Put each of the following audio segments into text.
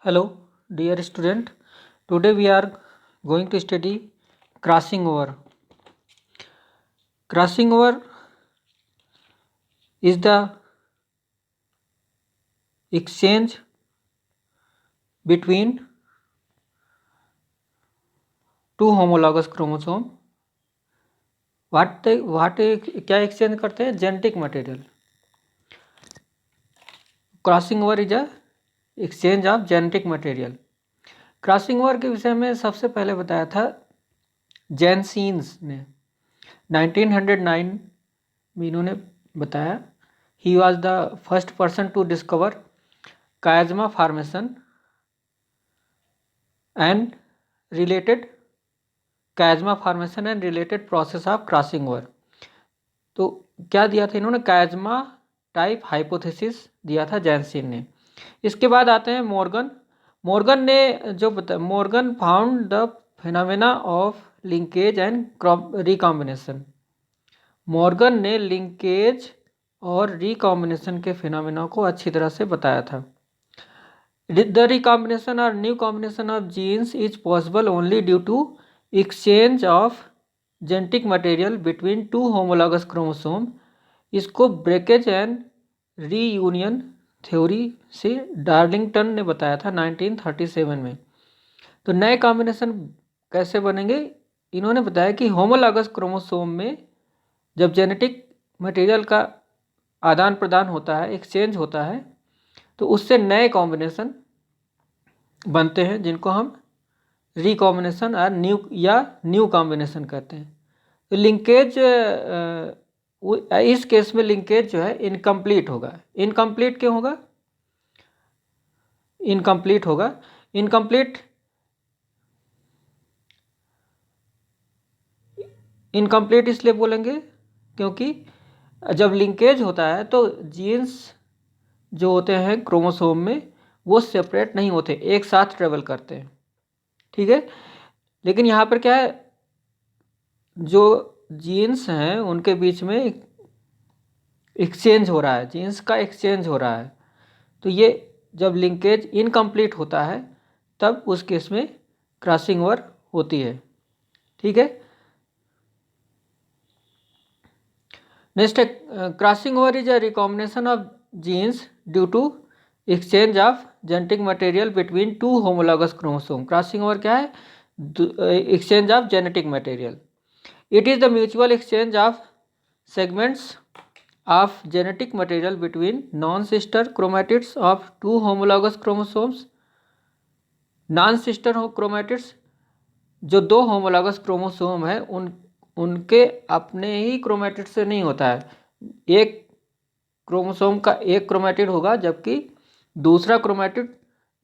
Hello, dear student. Today we are going to study crossing over. Crossing over is the exchange between two homologous chromosome. what क्या exchange करते हैं? Genetic material. Crossing over is a exchange of genetic material. Crossing over के विषय में सबसे पहले बताया था जेनसीन्स ने 1909 में इन्होंने बताया. He was the first person to discover chiasma formation and related process of crossing over. तो क्या दिया था इन्होंने? कायजमा टाइप हाइपोथेसिस दिया था जेनसीन ने. इसके बाद आते हैं मॉर्गन ने जो Morgan found the phenomena of linkage and recombination. Morgan ने लिंकेज और रिकॉम्बिनेशन के फिनोमेना को अच्छी तरह से बताया था. द रिकॉम्बिनेशन और new combination of genes is possible only due to exchange of genetic material between two homologous chromosome. इसको ब्रेकेज एंड रीयूनियन थ्योरी से डार्लिंगटन ने बताया था 1937 में. तो नए कॉम्बिनेशन कैसे बनेंगे? इन्होंने बताया कि होमोलॉगस क्रोमोसोम में जब जेनेटिक मटेरियल का आदान प्रदान होता है, एक्सचेंज होता है, तो उससे नए कॉम्बिनेशन बनते हैं जिनको हम रिकॉम्बिनेशन और न्यू कॉम्बिनेशन कहते हैं. तो लिंकेज इस केस में लिंकेज जो है इनकम्प्लीट होगा. इनकम्प्लीट क्यों होगा? इनकम्प्लीट इसलिए बोलेंगे क्योंकि जब लिंकेज होता है तो जीन्स जो होते हैं क्रोमोसोम में वो सेपरेट नहीं होते, एक साथ ट्रेवल करते हैं. ठीक है. लेकिन यहाँ पर क्या है, जो जीन्स हैं उनके बीच में एक्सचेंज हो रहा है, जीन्स का एक्सचेंज हो रहा है. तो ये जब लिंकेज इनकम्प्लीट होता है तब उस केस में क्रॉसिंग ओवर होती है. ठीक है. नेक्स्ट है crossing over is a recombination of genes due to exchange of genetic material between two homologous chromosome. Crossing over क्या है? Exchange of genetic material. It is the mutual exchange of segments of genetic material between non-sister chromatids of two homologous chromosomes. non-sister chromatids जो दो homologous chromosome है उनके अपने ही chromatid से नहीं होता है. एक क्रोमोसोम का एक क्रोमेटिड होगा जबकि दूसरा क्रोमेटिड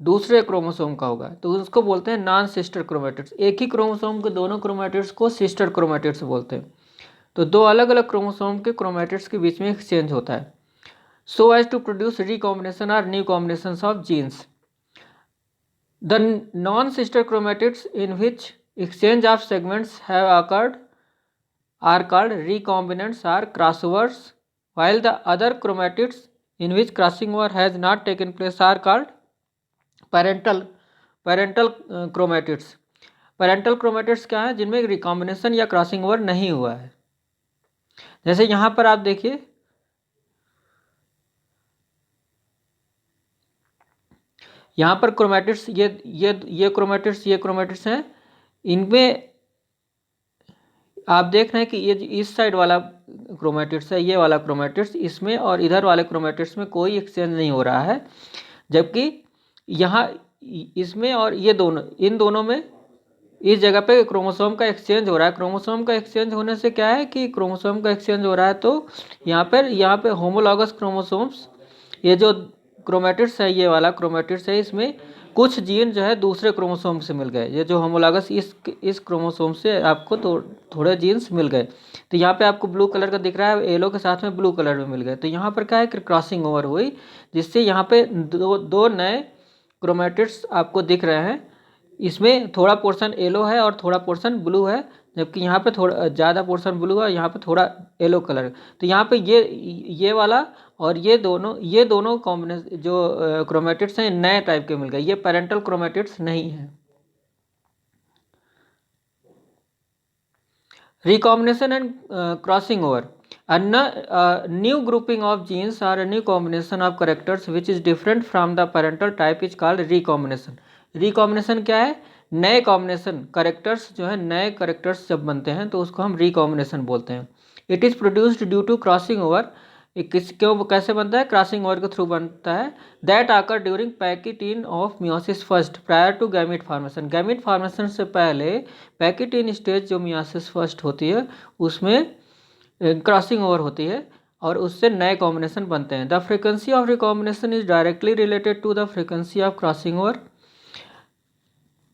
दूसरे क्रोमोसोम का होगा, तो उसको बोलते हैं नॉन सिस्टर क्रोमेटिड्स. एक ही क्रोमोसोम के दोनों क्रोमेटिड्स को सिस्टर क्रोमेटिड्स बोलते हैं. तो दो अलग अलग क्रोमोसोम के क्रोमेटिड्स के बीच में एक्सचेंज होता है so as to produce recombination और new combinations of genes. The non sister chromatids in which exchange of segments have occurred are called recombinants or crossovers, while the other chromatids in which crossing over has not taken place are called parental chromatids. parental chromatids क्या है? जिनमें recombination या crossing over नहीं हुआ है. जैसे यहाँ पर आप देखिए, यहाँ पर क्रोमेटिड्स ये क्रोमेटिड्स हैं. इनमें आप देख रहे हैं कि ये इस साइड वाला क्रोमेटिड्स है, ये वाला क्रोमेटिड्स, इसमें और इधर वाले क्रोमेटिड्स में कोई एक्सचेंज नहीं हो रहा है, जबकि यहाँ इसमें और ये दोनों, इन दोनों में इस जगह पे क्रोमोसोम का एक्सचेंज हो रहा है. क्रोमोसोम का एक्सचेंज होने से क्या है कि क्रोमोसोम का एक्सचेंज हो रहा है तो यहाँ पे होमोलॉगस क्रोमोसोम्स, ये जो क्रोमेटिड्स है, ये वाला क्रोमेटिड्स है, इसमें कुछ जीन जो है दूसरे क्रोमोसोम से मिल गए. ये जो होमोलॉगस इस क्रोमोसोम से आपको थोड़े जीन्स मिल गए. तो यहाँ पे आपको ब्लू कलर का दिख रहा है, येलो के साथ में ब्लू कलर में मिल गए. तो यहाँ पर क्या है कि क्रॉसिंग ओवर हुई, जिससे यहाँ पे दो नए क्रोमेटिड्स आपको दिख रहे हैं. इसमें थोड़ा पोर्शन येलो है और थोड़ा पोर्शन ब्लू है, जबकि यहाँ पे थोड़ा ज़्यादा पोर्शन ब्लू है, यहाँ पे थोड़ा येलो कलर। तो यहाँ पे ये वाला और ये दोनों कॉम्बिनेशन जो क्रोमेटिड्स हैं नए टाइप के मिल गए, ये पेरेंटल क्रोमेटिड्स नहीं है। Recombination and crossing over. A new grouping of genes or a new combination of characters which is different from the parental type is called recombination. Recombination क्या है? नए कॉम्बिनेशन करेक्टर्स जो है, नए करेक्टर्स जब बनते हैं तो उसको हम रिकॉम्बिनेशन बोलते हैं। It is produced due to crossing over. क्यों कैसे बनता है? क्रॉसिंग ओवर के थ्रू बनता है। That occur during pachytene of meiosis first prior to gamete formation. Gamete formation से पहले पैकिटीन स्टेज जो मियोसिस फर्स्ट होती है उसमें क्रॉसिंग ओवर होती है और उससे नए कॉम्बिनेशन बनते हैं। The frequency of recombination is directly related to the frequency of crossing over.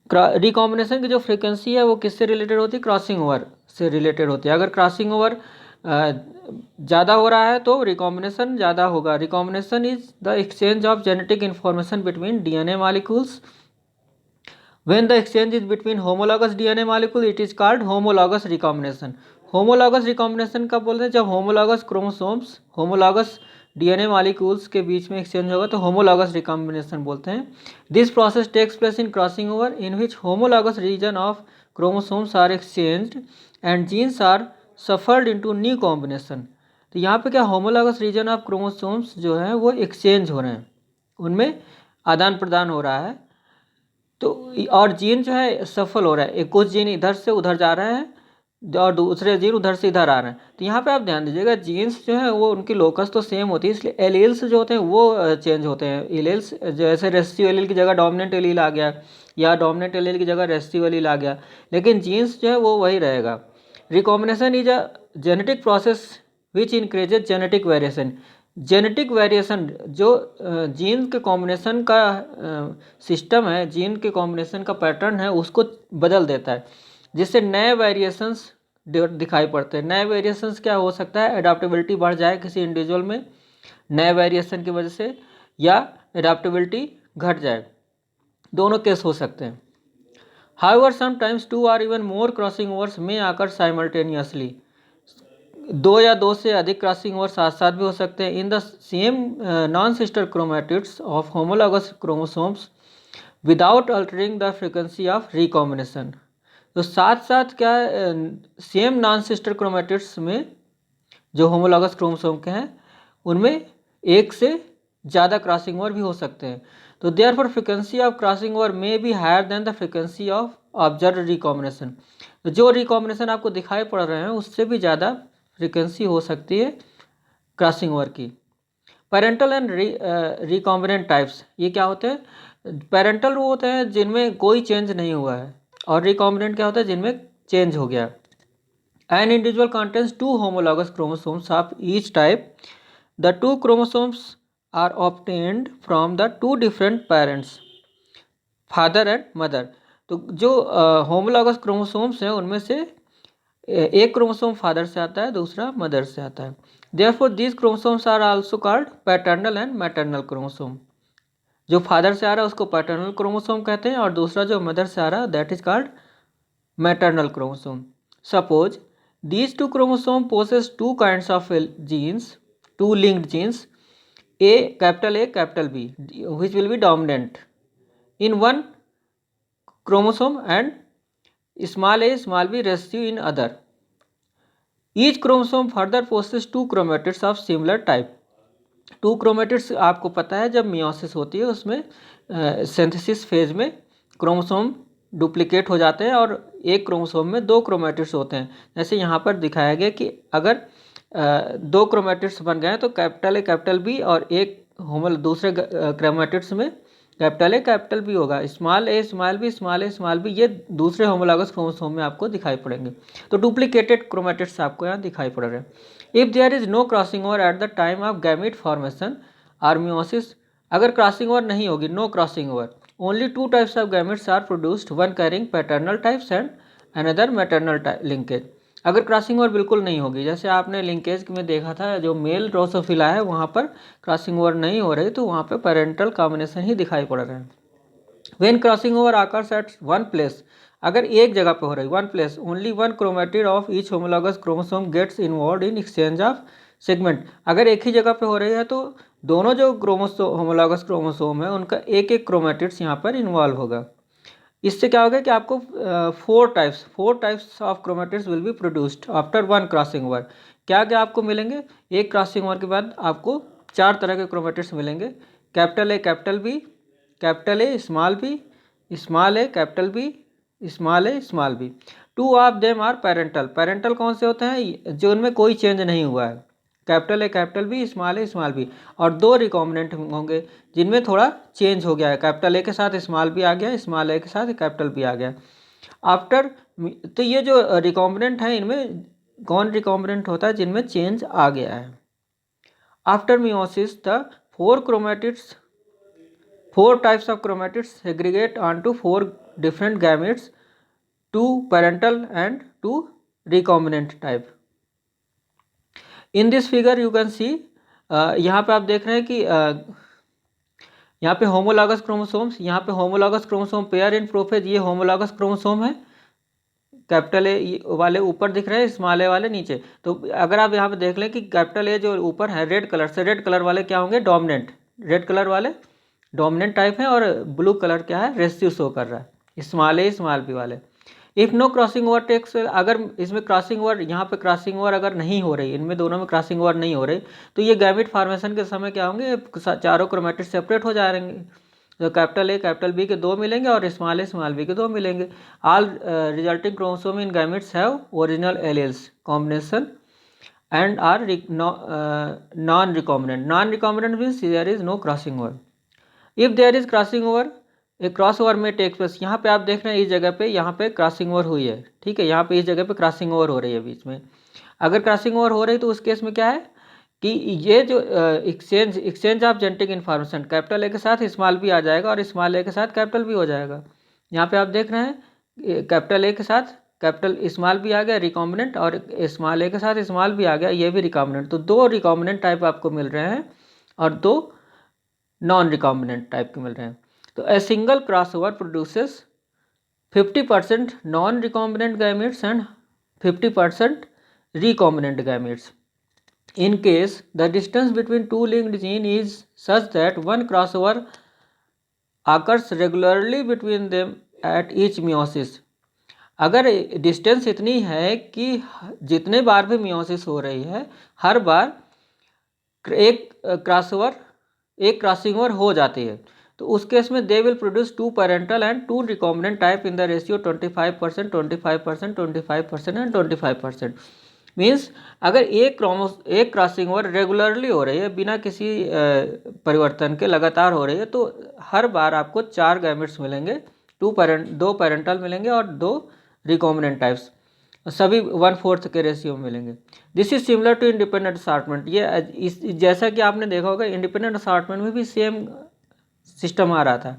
Recombination की जो फ्रीक्वेंसी है वो किससे रिलेटेड होती है? क्रॉसिंग ओवर से रिलेटेड होती है। अगर क्रॉसिंग ओवर ज़्यादा हो रहा है तो रिकॉम्बिनेशन ज़्यादा होगा। Recombination is the exchange of genetic information between DNA molecules. When the exchange is between homologous DNA molecule, it is called homologous recombination. Homologous recombination कब बोलते हैं? जब homologous chromosomes, homologous DNA molecules के बीच में exchange होगा तो homologous recombination बोलते हैं. This process takes place in crossing over, in which homologous region of chromosomes are exchanged and genes are shuffled into new combination. तो यहाँ पे क्या homologous region of chromosomes जो है वो exchange हो रहे हैं, उनमें आदान प्रदान हो रहा है। तो और जीन जो है सफल हो रहा है, एक कुछ जीन इधर से उधर जा रहे हैं और दूसरे जीन उधर से इधर आ रहे हैं। तो यहाँ पे आप ध्यान दीजिएगा जीन्स जो है वो उनकी लोकस तो सेम होती है, इसलिए एलील्स जो होते हैं वो चेंज होते हैं। एलील्स जैसे रेसिस्टिव एलील की जगह डोमिनेंट एलील आ गया या डोमिनेंट एलील की जगह रेसिस्टिव एलील आ गया, लेकिन जीन्स जो है वो वही रहेगा। Recombination is a genetic process which increases genetic variation. Genetic variation जो जीन के कॉम्बिनेशन का सिस्टम है, जीन के कॉम्बिनेशन का पैटर्न है उसको बदल देता है, जिससे नए वेरिएशंस दिखाई पड़ते हैं। नए वेरिएशंस क्या हो सकता है? एडाप्टेबिलिटी बढ़ जाए किसी इंडिविजुअल में नए वेरिएशन की वजह से, या एडाप्टेबिलिटी घट जाए, दोनों केस हो सकते हैं। हाउएवर समटाइम्स 2 और इवन मोर क्रॉसिंग ओवर्स में आकर साइमल्टेनियसली, दो या दो से अधिक क्रॉसिंग ओवर साथ साथ भी हो सकते हैं। In the same non sister chromatids of homologous chromosomes without altering the frequency of recombination. तो साथ साथ क्या सेम नॉन सिस्टर क्रोमेटिड्स में जो होमोलॉगस क्रोमोसोम के हैं उनमें एक से ज़्यादा क्रॉसिंग ओवर भी हो सकते हैं। तो therefore frequency of crossing over may be higher than the frequency of observe recombination. तो जो रिकॉम्बिनेशन आपको दिखाई पड़ रहे हैं उससे भी ज़्यादा फ्रीक्वेंसी हो सकती है क्रॉसिंग ओवर की। पेरेंटल एंड रिकॉम्बिनेंट टाइप्स, ये क्या होते हैं? पेरेंटल वो होते हैं जिनमें कोई चेंज नहीं हुआ है, और रिकॉम्बिनेंट क्या होता है? जिनमें चेंज हो गया। An individual contains 2 homologous chromosomes of each type. The 2 chromosomes are obtained from the 2 different parents, father and mother. तो जो होमोलॉगस क्रोमोसोम्स हैं उनमें से एक क्रोमोसोम फादर से आता है, दूसरा मदर से आता है। Therefore these chromosomes are also called paternal and maternal chromosome. जो फादर से आ रहा है उसको पैटर्नल क्रोमोसोम कहते हैं, और दूसरा जो मदर से आ रहा है that is called maternal chromosome. Suppose these 2 chromosome possess 2 kinds of genes, 2 linked genes, A capital B, which will be dominant in one chromosome and small a small b recessive in other. Each chromosome further possesses 2 chromatids of similar type. 2 chromatids आपको पता है जब meiosis होती है उसमें synthesis phase में chromosome duplicate हो जाते हैं और एक क्रोमोसोम में 2 क्रोमेटिड्स होते हैं। जैसे यहाँ पर दिखाया गया कि अगर 2 क्रोमेटिड्स बन गए हैं तो कैपिटल ए कैपिटल बी, और एक दूसरे क्रोमेटिड्स में कैपिटल ए कैपिटल बी होगा, small A small B small A small B, ये दूसरे होमोलॉगस क्रोमोसोम में आपको दिखाई पड़ेंगे। तो डुप्लीकेटेड क्रोमेटिड्स आपको यहाँ दिखाई पड़ रहे हैं। If there is no crossing over at the time of gamete formation और मियोसिस, अगर क्रॉसिंग ओवर नहीं होगी, no crossing over, only 2 types of gametes are produced, one carrying paternal types and another maternal linkage. अगर crossing over बिल्कुल नहीं होगी, जैसे आपने लिंकेज में देखा था जो मेल ड्रोसोफिला है वहाँ पर क्रॉसिंग ओवर नहीं हो रही, तो वहाँ पर पेरेंटल कॉम्बिनेशन ही दिखाई पड़ रहे हैं। When crossing over occurs at one place, अगर एक जगह पे हो रही, one place, only one chromatid of each homologous chromosome gets involve in exchange of segment. अगर एक ही जगह पे हो रही है तो दोनों जो होमोलॉगस क्रोमोसोम है उनका एक एक क्रोमेटिड्स यहाँ पर इन्वॉल्व होगा। इससे क्या होगा कि आपको four types of chromatids will be produced after one crossing over. क्या क्या आपको मिलेंगे, एक क्रॉसिंग ओवर के बाद आपको 4 तरह के क्रोमेटिड्स मिलेंगे, capital A capital B, capital A small B, small A capital B, small A small B. 2 of them are parental. Parental कौन से होते हैं, जो उनमें कोई चेंज नहीं हुआ है, capital A capital B, small A small B. और 2 रिकॉम्बिनेंट होंगे जिनमें थोड़ा चेंज हो गया है, कैपिटल ए के साथ स्मॉल बी आ गया, स्मॉल ए के साथ कैपिटल बी आ गया। आफ्टर, तो ये जो रिकॉम्बिनेंट है इनमें कौन रिकॉम्बिनेंट होता है, जिनमें चेंज आ गया है। After meiosis the 4 types of chromatids segregate onto 4 different gametes, 2 parental and 2 recombinant type. In this figure you can see, यहाँ पे आप देख रहे हैं कि यहाँ पे होमोलॉगस क्रोमोसोम्स, यहाँ पे होमोलॉगस क्रोमोसोम पेयर इन प्रोफेज, ये होमोलॉगस क्रोमोसोम है, कैपिटल ए वाले ऊपर दिख रहे हैं, स्मॉल ए वाले नीचे। तो अगर आप यहाँ पे देख लें कि कैपिटल ए जो ऊपर है रेड कलर से, रेड कलर वाले क्या होंगे, डोमिनेंट, रेड कलर वाले डोमिनेंट टाइप है, और ब्लू कलर क्या है, रेसिड्यू शो कर रहा है, स्मॉल ए स्मॉल बी वाले। If no crossing over takes, अगर इसमें क्रॉसिंग ओवर, यहाँ पे क्रॉसिंग ओवर अगर नहीं हो रही, इनमें दोनों में क्रॉसिंग ओवर नहीं हो रही, तो ये गैमेट फॉर्मेशन के समय क्या होंगे, चारों क्रोमेटिड सेपरेट हो जाएंगे। तो कैपिटल ए कैपिटल बी के 2 मिलेंगे और स्मॉल ए स्मॉल बी के 2 मिलेंगे। All resulting chromosome in gametes have original alleles combination and are non recombinant. Non recombinant means there is no crossing over. If there is crossing over, a cross over में takes place. यहाँ पे आप देख रहे हैं इस जगह पे, यहाँ पे क्रॉसिंग ओवर हुई है, ठीक है, यहाँ पे इस जगह पे क्रॉसिंग ओवर हो रही है बीच में। अगर क्रॉसिंग ओवर हो रही है तो उस केस में क्या है कि ये जो exchange of genetic information, capital A के साथ स्मॉल बी आ जाएगा और स्मॉल ए के साथ कैपिटल बी हो जाएगा। यहाँ पे आप देख रहे हैं कैपिटल ए के साथ कैपिटल स्मॉल बी आ गया रिकॉम्बिनेंट, और स्मॉल ए के साथ स्मॉल बी आ गया, ये भी रिकॉम्बिनेंट। तो 2 रिकॉम्बिनेंट टाइप आपको मिल रहे हैं और 2 नॉन रिकॉम्बिनेंट टाइप के मिल रहे हैं। तो a single crossover produces 50% non recombinant gametes and 50% recombinant gametes. In case the distance between 2 linked gene is such that one crossover occurs regularly between them at each meiosis, अगर distance इतनी है कि जितने बार भी मियोसिस हो रही है हर बार एक क्रॉसिंग ओवर हो जाती है, तो उस केस में they will produce 2 parental and 2 recombinant type in the ratio 25%, 25%, 25% and 25%। Means अगर एक क्रॉसिंग ओवर रेगुलरली हो रही है, बिना किसी परिवर्तन के लगातार हो रही है, तो हर बार आपको 4 गैमेट्स मिलेंगे, 2 पेरेंटल मिलेंगे और 2 रिकॉम्बिनेंट टाइप्स, सभी 1/4 के रेशियो में मिलेंगे। This is similar to independent assortment. ये जैसा कि आपने देखा होगा इंडिपेंडेंट असॉर्टमेंट में भी सेम सिस्टम आ रहा था।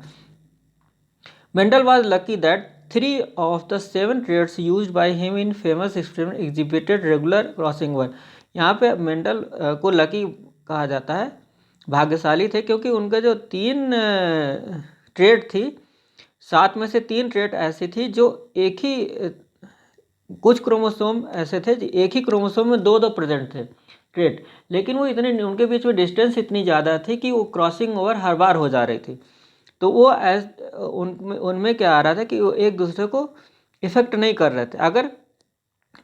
Mendel was lucky that 3 of the 7 traits used by him in famous experiment exhibited regular crossing over। यहाँ पे मेंडल को लकी कहा जाता है, भाग्यशाली थे, क्योंकि उनके जो 3 ट्रेट थी, 7 में से 3 ट्रेट ऐसी थी जो एक ही कुछ क्रोमोसोम ऐसे थे एक ही क्रोमोसोम में 2 प्रेजेंट थे ट्रेट, लेकिन वो इतने उनके बीच में डिस्टेंस इतनी ज़्यादा थी कि वो क्रॉसिंग ओवर हर बार हो जा रही थी। तो वो उनमें क्या आ रहा था कि वो एक दूसरे को इफेक्ट नहीं कर रहे थे। अगर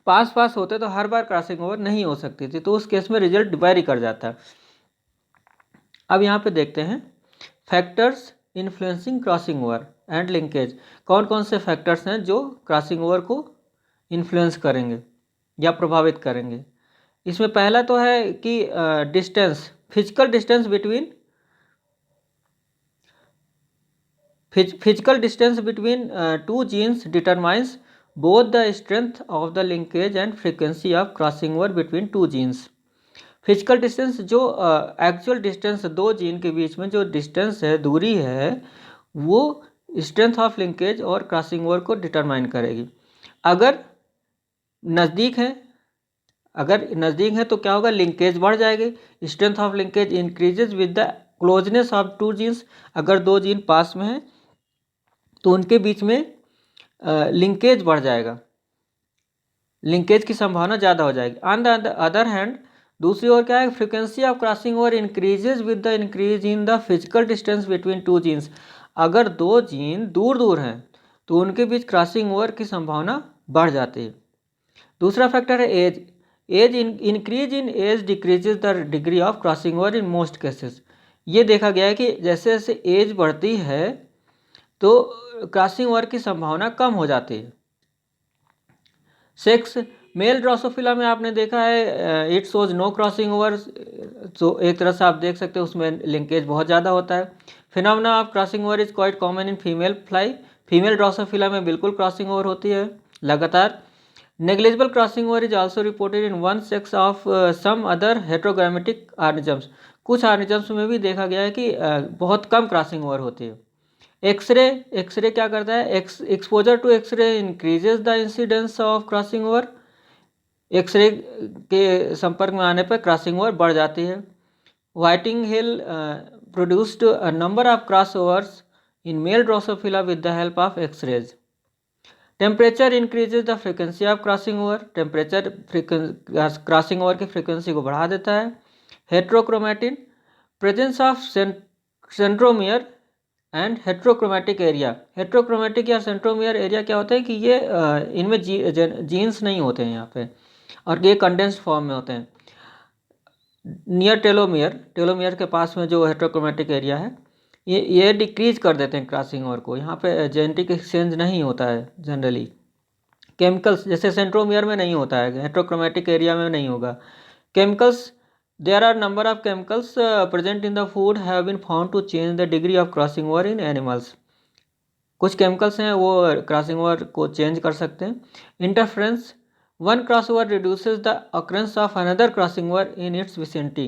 पास होते तो हर बार क्रॉसिंग ओवर नहीं हो सकती थी, तो उस केस में रिजल्ट वेरी कर जाता। अब यहाँ पे देखते हैं factors influencing crossing over and linkage. कौन कौन से फैक्टर्स हैं जो क्रॉसिंग ओवर को इन्फ्लुएंस करेंगे या प्रभावित करेंगे। इसमें पहला तो है कि distance, physical distance between physical distance between 2 genes determines both the strength of the linkage and frequency of crossing over between 2 genes। Physical distance जो एक्चुअल डिस्टेंस 2 जीन के बीच में जो डिस्टेंस है, दूरी है, वो स्ट्रेंथ ऑफ लिंकेज और crossing over को डिटरमाइन करेगी। अगर नज़दीक है तो क्या होगा, लिंकेज बढ़ जाएगी, strength of linkage increases with the closeness of 2 genes. अगर 2 जीन पास में हैं तो उनके बीच में लिंकेज बढ़ जाएगा, लिंकेज की संभावना ज़्यादा हो जाएगी। ऑन द अदर हैंड, दूसरी ओर क्या है, frequency of crossing over increases with the increase in the physical distance between two genes. अगर दो जीन दूर दूर हैं तो उनके बीच क्रॉसिंग ओवर की संभावना बढ़ जाती है। दूसरा फैक्टर है age. Age increase in age decreases the degree of crossing over in most cases. ये देखा गया है कि जैसे जैसे एज बढ़ती है तो क्रॉसिंग ओवर की संभावना कम हो जाती है। सेक्स, मेल ड्रोसोफिला में आपने देखा है it shows no crossing over, तो एक तरह से आप देख सकते हैं उसमें लिंकेज बहुत ज़्यादा होता है। Phenomena of crossing over is quite common in female fly. Female drosophila में बिल्कुल क्रॉसिंग ओवर होती है लगातार। Negligible crossing over is also reported in one sex of some other heterogametic organisms. कुछ ऑर्गेनिजम्स में भी देखा गया है कि बहुत कम क्रॉसिंग ओवर होती है। एक्सरे, एक्सरे क्या करता है, exposure to X-ray increases the incidence of crossing over. X-ray के संपर्क में आने पर क्रॉसिंग ओवर बढ़ जाती है। Whiting Hill produced a number of cross overs in male drosophila with the help of X-rays. Temperature increases the frequency of crossing over. Temperature crossing over की frequency को बढ़ा देता है। Heterochromatin, presence of centromere and heterochromatic area. Heterochromatic या centromere area क्या होता है कि ये इनमें जीन्स नहीं होते हैं यहाँ पे, और ये कंडेंस्ड फॉर्म में होते हैं। नियर टेलोमियर, टेलोमियर के पास में जो हेट्रोक्रोमेटिक एरिया है ये डिक्रीज कर देते हैं क्रॉसिंग ओवर को। यहाँ पे जेनेटिक एक्सचेंज नहीं होता है जनरली। केमिकल्स, जैसे सेंट्रोमियर में नहीं होता है, हेट्रोक्रोमेटिक एरिया में नहीं होगा। Chemicals, there are number of chemicals present in the food have been found to change the degree of crossing over in animals. कुछ केमिकल्स हैं वो क्रॉसिंग ओवर को चेंज कर सकते हैं। Interference, one cross over reduces the occurrence of another crossing over in its vicinity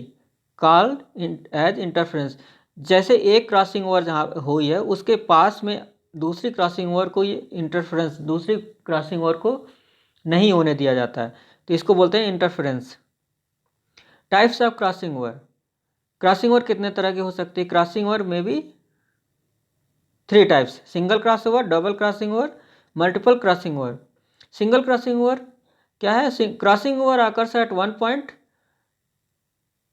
called as interference. जैसे एक crossing over जहाँ हुई है उसके पास में दूसरी क्रॉसिंग ओवर को, ये इंटरफ्रेंस, दूसरी क्रॉसिंग ओवर को नहीं होने दिया जाता है, तो इसको बोलते हैं interference. Types of crossing over. Crossing over कितने तरह की हो सकती है? क्रॉसिंग ओवर में भी 3 types, single cross over, double crossing over, multiple crossing over. Single crossing over क्या है? Crossing over occurs at one point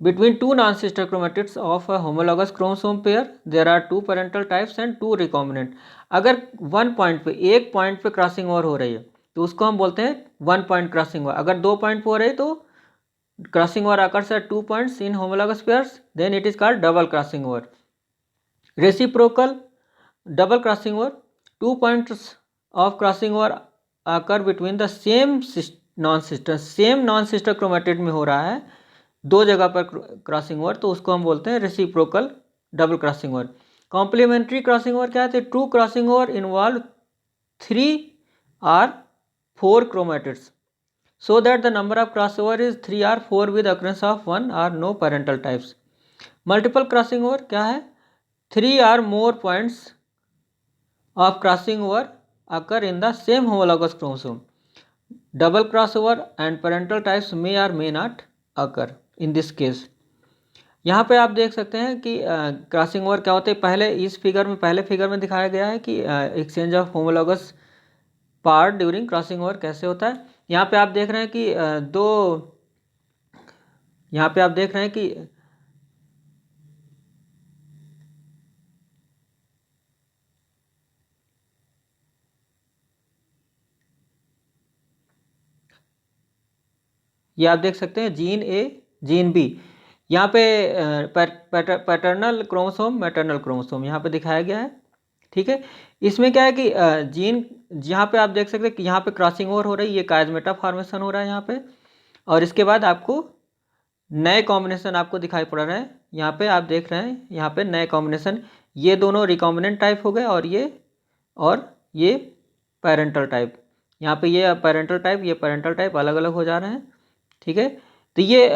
between two non sister chromatids of a homologous chromosome pair. There are 2 parental types and 2 recombinant. अगर one point पे, एक point पे crossing over हो रही है तो उसको हम बोलते हैं वन पॉइंट क्रॉसिंग ओवर। अगर 2 पॉइंट पे हो रही है तो crossing over occurs at 2 points in homologous pairs, then it is called double crossing over. Reciprocal double crossing over, 2 points of crossing over occur between the same non-sister, same non-sister chromatid में हो रहा है दो जगह पर crossing over, तो उसको हम बोलते हैं reciprocal double crossing over. Complementary crossing over क्या है? True crossing over involve 3 or 4 chromatids so that the number of crossover is 3 or 4 with occurrence of 1 or no parental types. Multiple crossing over क्या है? 3 or more points of crossing over occur in the same homologous chromosome. Double crossover and parental types may or may not occur in this case. यहाँ पे आप देख सकते हैं कि crossing over क्या होते हैं। पहले इस फिगर में, पहले फिगर में दिखाया गया है कि exchange of homologous part during crossing over कैसे होता है। यहाँ पे आप देख रहे हैं कि यहाँ पे आप देख रहे हैं कि ये आप देख सकते हैं जीन ए, जीन बी। यहाँ पे पैटर्नल क्रोमोसोम, मैटरनल क्रोमोसोम यहाँ पे दिखाया गया है। ठीक है, इसमें क्या है कि जीन, यहाँ पे आप देख सकते हैं कि यहाँ पे क्रॉसिंग ओवर हो रही है, ये कायजमेटा फॉर्मेशन हो रहा है यहाँ पे, और इसके बाद आपको नए कॉम्बिनेशन आपको दिखाई पड़ रहे हैं। यहाँ पे आप देख रहे हैं, यहाँ पे नए कॉम्बिनेशन, ये दोनों रिकॉम्बिनेंट टाइप हो गए और ये पेरेंटल टाइप। यहाँ पे ये पेरेंटल टाइप, ये पेरेंटल टाइप अलग अलग हो जा रहे हैं। ठीक है, तो ये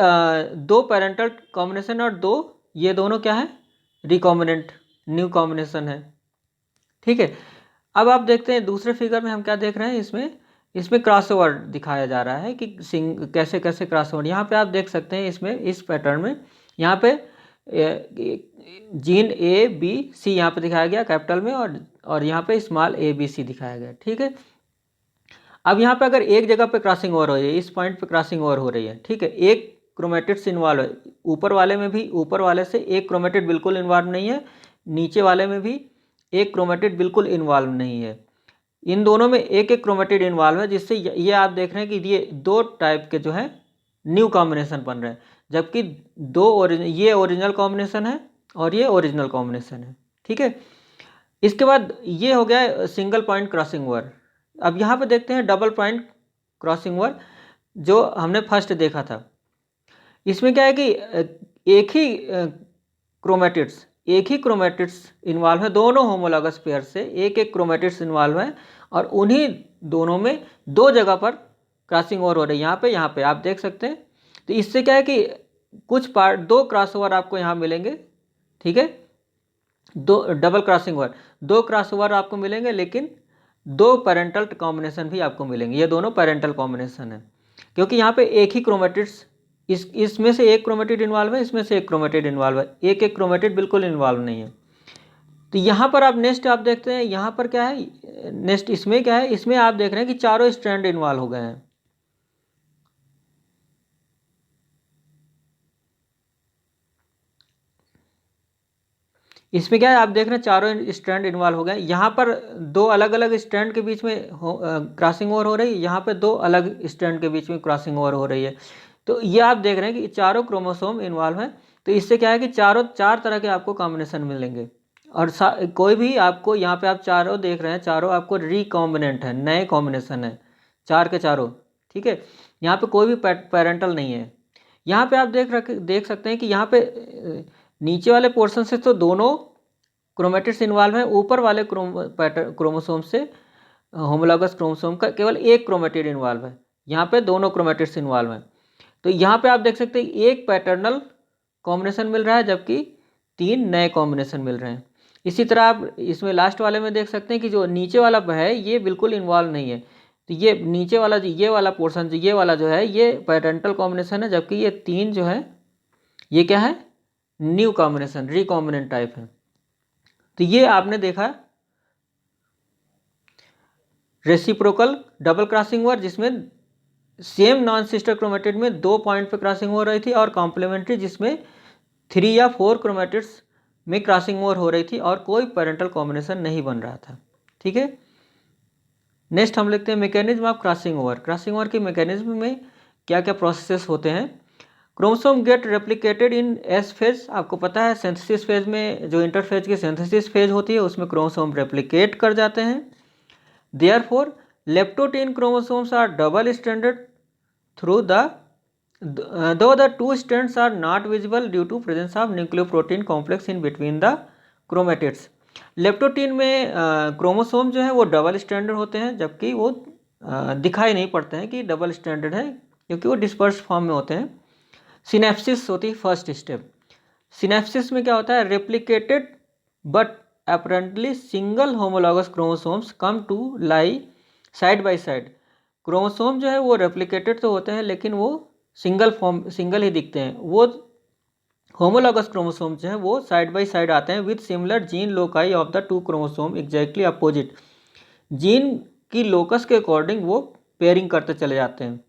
2 पेरेंटल कॉम्बिनेशन और 2 ये दोनों क्या है? रिकॉम्बिनेंट न्यू कॉम्बिनेशन है। ठीक है, अब आप देखते हैं दूसरे फिगर में हम क्या देख रहे हैं। इसमें क्रॉसओवर दिखाया जा रहा है कि कैसे कैसे क्रॉसओवर। यहाँ पे आप देख सकते हैं, इसमें इस पैटर्न में यहाँ पे जीन ए बी सी यहाँ पे दिखाया गया कैपिटल में, और और यहाँ पे स्मॉल ABC दिखाया गया, ठीक है। अब यहाँ पे अगर एक जगह पे क्रॉसिंग ओवर हो रही है, इस पॉइंट पे क्रॉसिंग ओवर हो रही है, ठीक है, एक क्रोमेटिड्स इन्वॉल्व है, ऊपर वाले में भी, ऊपर वाले से एक क्रोमेटिड बिल्कुल इन्वॉल्व नहीं है, नीचे वाले में भी एक क्रोमेटिड बिल्कुल इन्वॉल्व नहीं है, इन दोनों में एक एक क्रोमेटिड इन्वॉल्व है, जिससे ये आप देख रहे हैं कि ये दो टाइप के जो है न्यू कॉम्बिनेशन बन रहे हैं, जबकि ये ओरिजिनल कॉम्बिनेशन है और ये ओरिजिनल कॉम्बिनेशन है, ठीक है। इसके बाद ये हो गया सिंगल पॉइंट क्रॉसिंग ओवर। अब यहाँ पे देखते हैं डबल पॉइंट क्रॉसिंग ओवर, जो हमने फर्स्ट देखा था। इसमें क्या है कि एक ही क्रोमेटिड्स इन्वॉल्व है, दोनों होमोलॉगस पेयर से एक एक क्रोमेटिड्स इन्वॉल्व है, और उन्हीं दोनों में दो जगह पर क्रॉसिंग ओवर हो रही है, यहाँ पे आप देख सकते हैं। तो इससे क्या है कि कुछ पार्ट, दो क्रॉस ओवर आपको यहाँ मिलेंगे, ठीक है, दो डबल क्रॉसिंग ओवर, दो क्रॉस ओवर आपको मिलेंगे, लेकिन दो पेरेंटल कॉम्बिनेशन भी आपको मिलेंगे, ये दोनों पेरेंटल कॉम्बिनेशन है, क्योंकि यहाँ पे एक ही क्रोमेटिड्स, इसमें से एक क्रोमेटिड इन्वॉल्व है, इसमें से एक क्रोमेटिड इन्वॉल्व है, एक एक क्रोमेटिड बिल्कुल इन्वॉल्व नहीं है। तो यहाँ पर आप नेक्स्ट आप देखते हैं, यहाँ पर क्या है नेक्स्ट, इसमें क्या है, इसमें आप देख रहे हैं कि चारों स्ट्रैंड इन्वॉल्व हो गए हैं। इसमें क्या है, आप देख रहे हैं चारों स्ट्रैंड इन्वॉल्व हो गए। यहाँ पर दो अलग अलग स्ट्रैंड के बीच में क्रॉसिंग ओवर हो रही है, यहाँ पे दो अलग स्ट्रैंड के बीच में क्रॉसिंग ओवर हो रही है। तो ये आप देख रहे हैं कि चारों क्रोमोसोम इन्वॉल्व हैं। तो इससे क्या है कि चार तरह के आपको कॉम्बिनेशन मिलेंगे, और कोई भी आपको, यहाँ पे आप चारों देख रहे हैं, चारों आपको रिकॉम्बिनेंट है, नए कॉम्बिनेशन है, चार के चारों, ठीक है। यहाँ पे कोई भी पेरेंटल नहीं है। यहाँ पे आप देख सकते हैं कि यहाँ पे नीचे वाले पोर्शन से तो दोनों क्रोमेटिड्स इन्वॉल्व हैं, ऊपर वाले क्रोमोसोम से, होमोलॉगस क्रोमोसोम का केवल एक क्रोमेटिड इन्वॉल्व है, यहाँ पे दोनों क्रोमेटिड्स इन्वॉल्व हैं। तो यहाँ पे आप देख सकते हैं एक पैटर्नल कॉम्बिनेशन मिल रहा है, जबकि तीन नए कॉम्बिनेशन मिल रहे हैं। इसी तरह आप इसमें लास्ट वाले में देख सकते हैं कि जो नीचे वाला है ये बिल्कुल इन्वॉल्व नहीं है, तो ये नीचे वाला ये वाला पोर्शन, ये वाला जो है ये पैरेंटल कॉम्बिनेशन है, जबकि ये तीन जो है ये क्या है, न्यू कॉम्बिनेशन, रिकॉम्बिनेंट टाइप है। तो ये आपने देखा रेसिप्रोकल डबल क्रॉसिंग ओवर, जिसमें सेम नॉन सिस्टर क्रोमेटिड में दो पॉइंट पे क्रॉसिंग हो रही थी, और कॉम्प्लीमेंट्री जिसमें 3 या 4 क्रोमेटिड्स में क्रॉसिंग ओवर हो रही थी और कोई पेरेंटल कॉम्बिनेशन नहीं बन रहा था, ठीक है। नेक्स्ट हम लिखते हैं mechanism of crossing over. Crossing over के मैकेनिज्म में क्या क्या प्रोसेस होते हैं। क्रोमोसोम गेट रेप्लिकेटेड इन एस फेज, आपको पता है सिंथेसिस फेज में, जो इंटरफेज की सिंथेसिस फेज होती है उसमें क्रोमोसोम रेप्लिकेट कर जाते हैं। Therefore leptotene chromosomes are double stranded through though the two strands are not visible due to presence of nucleoprotein complex in between the chromatids। Leptotene में क्रोमोसोम जो है वो डबल स्ट्रैंडेड होते हैं, जबकि वो दिखाई नहीं पड़ते हैं कि डबल स्ट्रैंडेड है, क्योंकि वो डिस्पर्स फॉर्म में होते हैं। सिनेप्सिस होती है फर्स्ट स्टेप। सिनेप्सिस में क्या होता है, replicated but apparently single homologous chromosomes come to lie side by side. Chromosome जो है वो रेप्लिकेटेड तो होते हैं, लेकिन वो सिंगल ही दिखते हैं। वो होमोलॉगस क्रोमोसोम जो है वो साइड बाय साइड आते हैं with similar gene loci of the two chromosome exactly opposite. Gene की लोकस के अकॉर्डिंग वो पेयरिंग करते चले जाते हैं।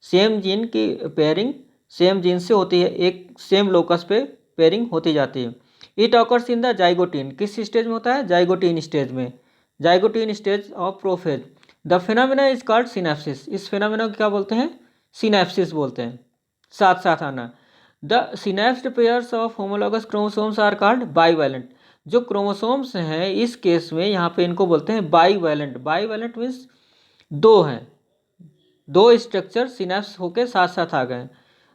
सेम जीन की पेयरिंग सेम जीन से होती है, एक सेम लोकस पे पेयरिंग होती जाती है। It occurs in the zygotene, किस स्टेज में होता है, जाइगोटीन स्टेज में, zygotene stage of prophase. The phenomena is called synapses, इस फिनोमिना को क्या बोलते हैं, सिनेप्सिस बोलते हैं। साथ साथ आना, the synapsed pairs of homologous chromosomes are called bivalent. जो क्रोमोसोम्स हैं इस केस में यहाँ पे इनको बोलते हैं बाईवैलेंट। बाईवैलेंट मीन्स दो हैं, दो स्ट्रक्चर सिनेप्स होके साथ साथ आ गए।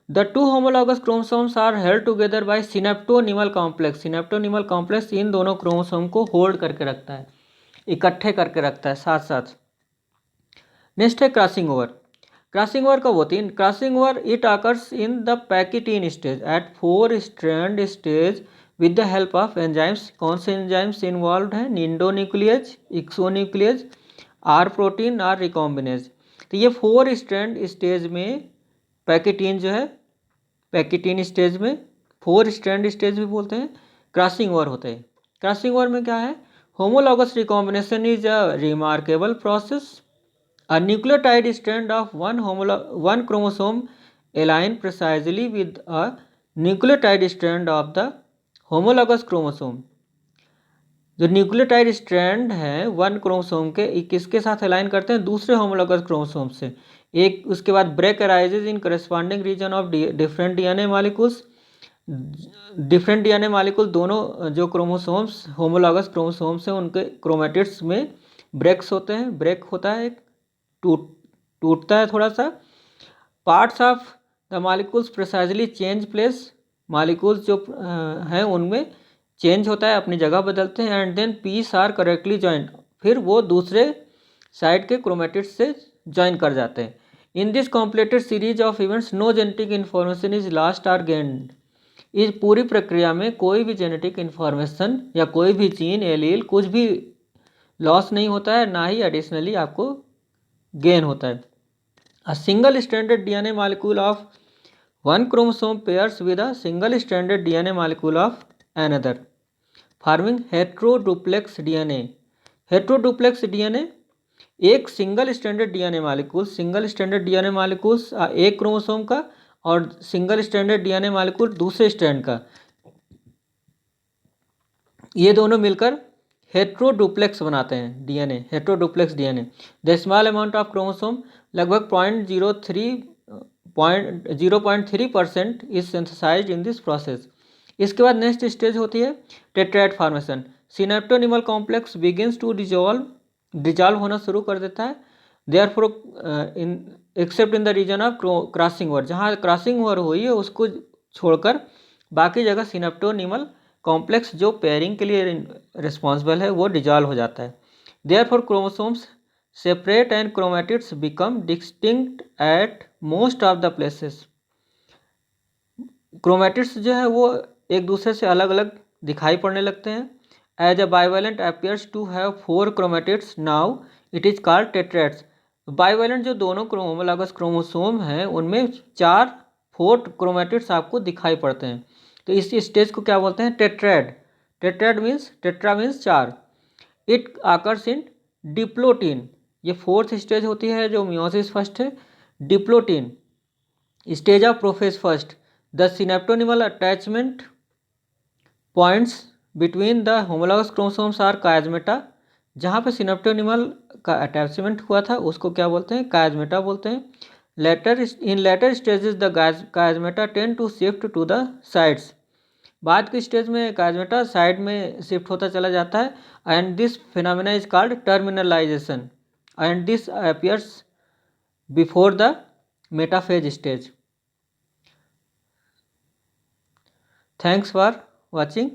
The two homologous chromosomes are held together by synaptonemal complex. Synaptonemal complex इन दोनों क्रोमोसोम को होल्ड करके रखता है, इकट्ठे करके रखता है साथ साथ। नेक्स्ट है क्रॉसिंग ओवर। क्रॉसिंग ओवर कब होती है, crossing over it occurs in the pachytene stage at 4 strand stage with the help of enzymes. कौन से एंजाइम्स इन्वॉल्व हैं, endonuclease, exonuclease, R protein, R recombinase. तो ये 4 स्ट्रैंड स्टेज में पैकिटीन जो है, पैकिटीन स्टेज में 4 स्ट्रैंड स्टेज भी बोलते हैं, क्रॉसिंग ओवर होते हैं। क्रॉसिंग ओवर में क्या है, Homologous recombination is a remarkable process. A nucleotide strand of one chromosome align precisely with a nucleotide strand of the homologous chromosome. जो न्यूक्लियोटाइड स्ट्रैंड है वन क्रोमोसोम के किसके साथ अलाइन करते हैं, दूसरे होमोलॉगस क्रोमोसोम से। एक उसके बाद break arises in corresponding region of different DNA molecules. Different DNA molecule दोनों जो क्रोमोसोम्स होमोलॉगस क्रोमोसोम्स हैं उनके क्रोमेटिड्स में ब्रेक्स होते हैं, ब्रेक होता है, एक टूटता है थोड़ा सा। Parts of the molecules precisely change place, molecules जो हैं उनमें चेंज होता है, अपनी जगह बदलते हैं। And then piece are correctly joint, फिर वो दूसरे साइड के क्रोमेटिड्स से ज्वाइन कर जाते हैं। In this completed series of events no genetic information is lost or gained. इस पूरी प्रक्रिया में कोई भी जेनेटिक इन्फॉर्मेशन या कोई भी जीन एलील कुछ भी लॉस नहीं होता है, ना ही एडिशनली आपको गेन होता है। A single stranded DNA molecule of one chromosome pairs with a single stranded DNA molecule of another forming heteroduplex DNA। Heteroduplex DNA एक single stranded DNA molecule, single stranded DNA molecules एक chromosome का और single stranded DNA molecule दूसरे strand का, ये दोनों मिलकर heteroduplex बनाते हैं DNA, heteroduplex DNA. The small amount of chromosome लगभग 0.3% is synthesized in this process. इसके बाद नेक्स्ट स्टेज होती है tetrad formation. Synaptonemal complex begins to dissolve होना शुरू कर देता है। Therefore except in the region of crossing over, जहाँ क्रॉसिंग ओवर हुई है उसको छोड़कर बाकी जगह सिनेप्टोनिमल कॉम्प्लेक्स जो पेयरिंग के लिए रिस्पॉन्सिबल है वो डिजॉल्व हो जाता है। Therefore chromosomes separate and chromatids become distinct at most of the places. Chromatids जो है वो एक दूसरे से अलग अलग दिखाई पड़ने लगते हैं। As a bivalent appears to have 4 chromatids now it is called tetrads. Bivalent जो दोनों होमोलॉगस क्रोमोसोम हैं उनमें 4 क्रोमेटिड्स आपको दिखाई पड़ते हैं, तो इस स्टेज को क्या बोलते हैं, tetrad. Tetrad means, tetra means 4। It occurs in diplotene, ये 4th स्टेज होती है जो मियोसिस फर्स्ट है। Diplotene stage of prophase first. The synaptonemal attachment points between the homologous chromosomes are chiasmata. जहाँ पे सिनेप्टोनिमल का अटैचमेंट हुआ था उसको क्या बोलते हैं, कायजमेटा बोलते हैं। Later stages the chiasmata tend to shift to the sides. बाद के स्टेज में कायजमेटा साइड में शिफ्ट होता चला जाता है। And this phenomena is called terminalisation and this appears before the metaphase stage. Thanks for watching.